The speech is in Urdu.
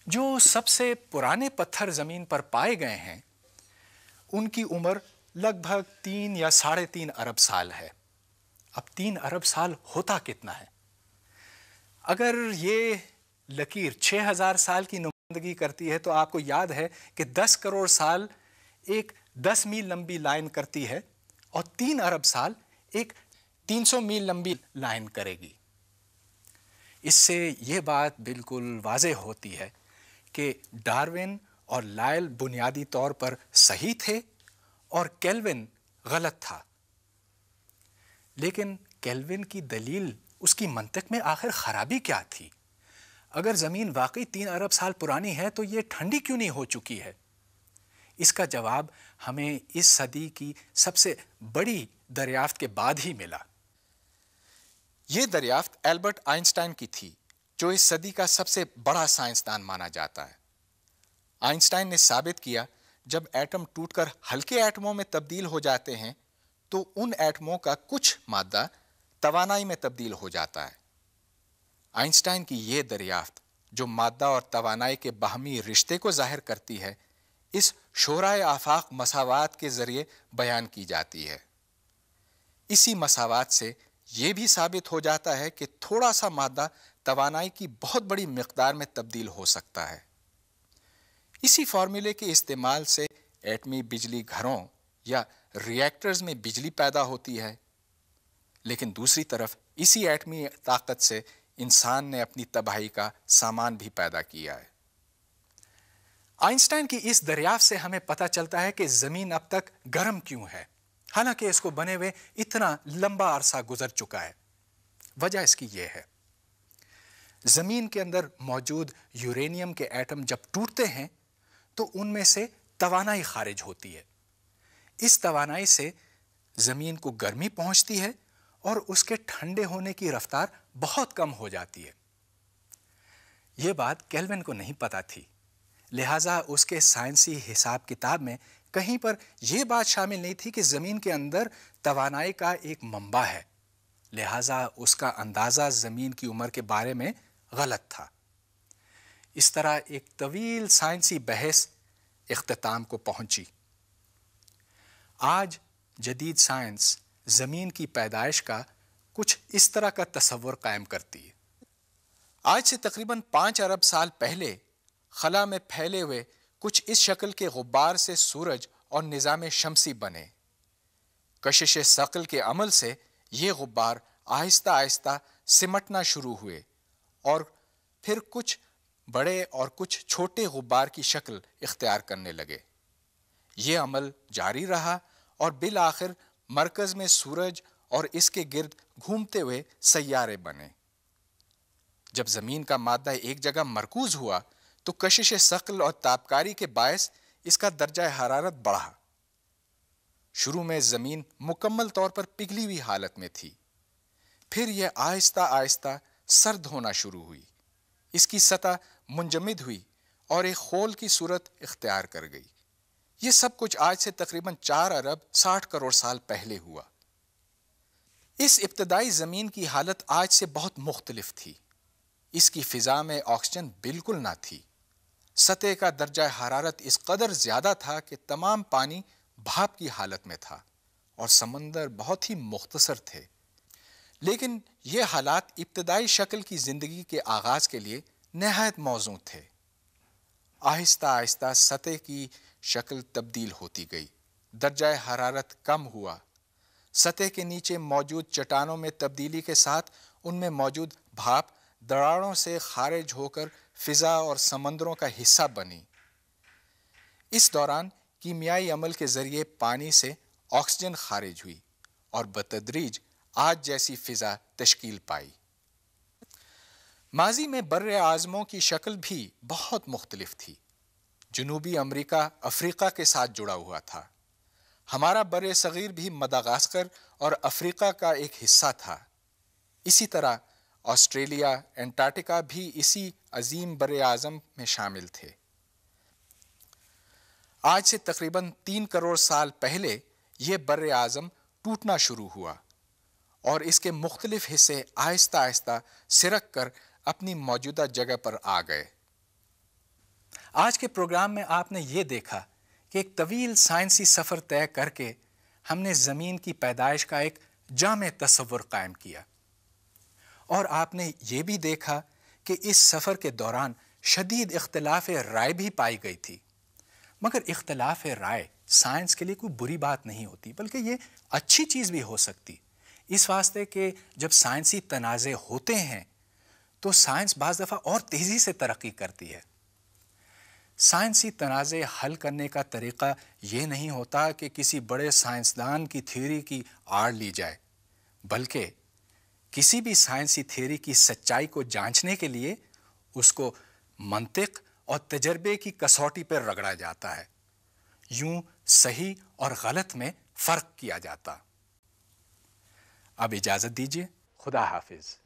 جو سب سے پرانے پتھر زمین پر پائے گئے ہیں ان کی عمر لگ بھگ 3 یا 3.5 ارب سال ہے۔ اب 3 ارب سال ہوتا کتنا ہے؟ اگر یہ لکیر 6000 سال کی نمائندگی کرتی ہے تو آپ کو یاد ہے کہ 10 کروڑ سال ایک 10 میل لمبی لائن کرتی ہے اور 3 ارب سال ایک 300 میل لمبی لائن کرے گی۔ اس سے یہ بات بالکل واضح ہوتی ہے کہ ڈارون اور لائل بنیادی طور پر صحیح تھے اور کیلوین غلط تھا۔ لیکن کیلوین کی دلیل، اس کی منطق میں آخر خرابی کیا تھی؟ اگر زمین واقعی 3 ارب سال پرانی ہے تو یہ ٹھنڈی کیوں نہیں ہو چکی ہے؟ اس کا جواب ہمیں اس صدی کی سب سے بڑی دریافت کے بعد ہی ملا۔ یہ دریافت البرٹ آئنسٹائن کی تھی، جو اس صدی کا سب سے بڑا سائنسدان مانا جاتا ہے۔ آئنسٹائن نے ثابت کیا جب ایٹم ٹوٹ کر ہلکے ایٹموں میں تبدیل ہو جاتے ہیں تو ان ایٹموں کا کچھ مادہ توانائی میں تبدیل ہو جاتا ہے۔ آئنسٹائن کی یہ دریافت، جو مادہ اور توانائی کے باہمی رشتے کو ظاہر کرتی ہے، اس شورائے آفاق مساوات کے ذریعے بیان کی جاتی ہے۔ اسی مساوات سے یہ بھی ثابت ہو جاتا ہے کہ تھوڑا سا مادہ توانائی کی بہت بڑی مقدار میں تبدیل ہو سکتا ہے۔ اسی فارمولے کے استعمال سے ایٹمی بجلی گھروں یا ری ایکٹرز میں بجلی پیدا ہوتی ہے، لیکن دوسری طرف اسی ایٹمی طاقت سے انسان نے اپنی تباہی کا سامان بھی پیدا کیا ہے۔ آئنسٹائن کی اس دریافت سے ہمیں پتہ چلتا ہے کہ زمین اب تک گرم کیوں ہے، حالانکہ اس کو بنے ہوئے اتنا لمبا عرصہ گزر چکا ہے۔ وجہ اس کی یہ ہے، زمین کے اندر موجود یورینیم کے ایٹم جب ٹوٹتے ہیں تو ان میں سے توانائی خارج ہوتی ہے۔ اس توانائی سے زمین کو گرمی پہنچتی ہے اور اس کے ٹھنڈے ہونے کی رفتار بہت کم ہو جاتی ہے۔ یہ بات کیلوین کو نہیں پتہ تھی، لہٰذا اس کے سائنسی حساب کتاب میں کہیں پر یہ بات شامل نہیں تھی کہ زمین کے اندر توانائی کا ایک منبع ہے، لہٰذا اس کا اندازہ زمین کی عمر کے بارے میں غلط تھا۔ اس طرح ایک طویل سائنسی بحث اختتام کو پہنچی۔ آج جدید سائنس زمین کی پیدائش کا کچھ اس طرح کا تصور قائم کرتی ہے۔ آج سے تقریباً 5 ارب سال پہلے خلا میں پھیلے ہوئے کچھ اس شکل کے غبار سے سورج اور نظام شمسی بنے۔ کشش ثقل کے عمل سے یہ غبار آہستہ آہستہ سمٹنا شروع ہوئے اور پھر کچھ بڑے اور کچھ چھوٹے غبار کی شکل اختیار کرنے لگے۔ یہ عمل جاری رہا اور بالآخر مرکز میں سورج اور اس کے گرد گھومتے ہوئے سیارے بنے۔ جب زمین کا مادہ ایک جگہ مرکوز ہوا تو کشش ثقل اور تابکاری کے باعث اس کا درجہ حرارت بڑھا۔ شروع میں زمین مکمل طور پر پگھلی ہوئی حالت میں تھی، پھر یہ آہستہ آہستہ سرد ہونا شروع ہوئی، اس کی سطح منجمد ہوئی اور ایک خول کی صورت اختیار کر گئی۔ یہ سب کچھ آج سے تقریباً 4 ارب 60 کروڑ سال پہلے ہوا۔ اس ابتدائی زمین کی حالت آج سے بہت مختلف تھی۔ اس کی فضا میں آکسیجن بالکل نہ تھی، سطح کا درجہ حرارت اس قدر زیادہ تھا کہ تمام پانی بھاپ کی حالت میں تھا اور سمندر بہت ہی مختصر تھے۔ لیکن یہ حالات ابتدائی شکل کی زندگی کے آغاز کے لیے نہایت موزوں تھے۔ آہستہ آہستہ سطح کی شکل تبدیل ہوتی گئی، درجہ حرارت کم ہوا، سطح کے نیچے موجود چٹانوں میں تبدیلی کے ساتھ ان میں موجود بھاپ دراڑوں سے خارج ہو کر فضا اور سمندروں کا حصہ بنی۔ اس دوران کیمیائی عمل کے ذریعے پانی سے آکسیجن خارج ہوئی اور بتدریج آج جیسی فضا تشکیل پائی۔ ماضی میں بر اعظموں کی شکل بھی بہت مختلف تھی۔ جنوبی امریکہ افریقہ کے ساتھ جڑا ہوا تھا۔ ہمارا بر صغیر بھی مداغاسکر اور افریقہ کا ایک حصہ تھا۔ اسی طرح آسٹریلیا، انٹارکٹیکا بھی اسی عظیم بر اعظم میں شامل تھے۔ آج سے تقریباً 3 کروڑ سال پہلے یہ بر اعظم ٹوٹنا شروع ہوا اور اس کے مختلف حصے آہستہ آہستہ سرک کر اپنی موجودہ جگہ پر آ گئے۔ آج کے پروگرام میں آپ نے یہ دیکھا کہ ایک طویل سائنسی سفر طے کر کے ہم نے زمین کی پیدائش کا ایک جامع تصور قائم کیا، اور آپ نے یہ بھی دیکھا کہ اس سفر کے دوران شدید اختلاف رائے بھی پائی گئی تھی، مگر اختلاف رائے سائنس کے لیے کوئی بری بات نہیں ہوتی، بلکہ یہ اچھی چیز بھی ہو سکتی، اس واسطے کہ جب سائنسی تنازع ہوتے ہیں تو سائنس بعض دفعہ اور تیزی سے ترقی کرتی ہے۔ سائنسی تنازع حل کرنے کا طریقہ یہ نہیں ہوتا کہ کسی بڑے سائنسدان کی تھیوری کی آڑ لی جائے، بلکہ کسی بھی سائنسی تھیوری کی سچائی کو جانچنے کے لیے اس کو منطق اور تجربے کی کسوٹی پر رگڑا جاتا ہے، یوں صحیح اور غلط میں فرق کیا جاتا۔ اب اجازت دیجیے، خدا حافظ۔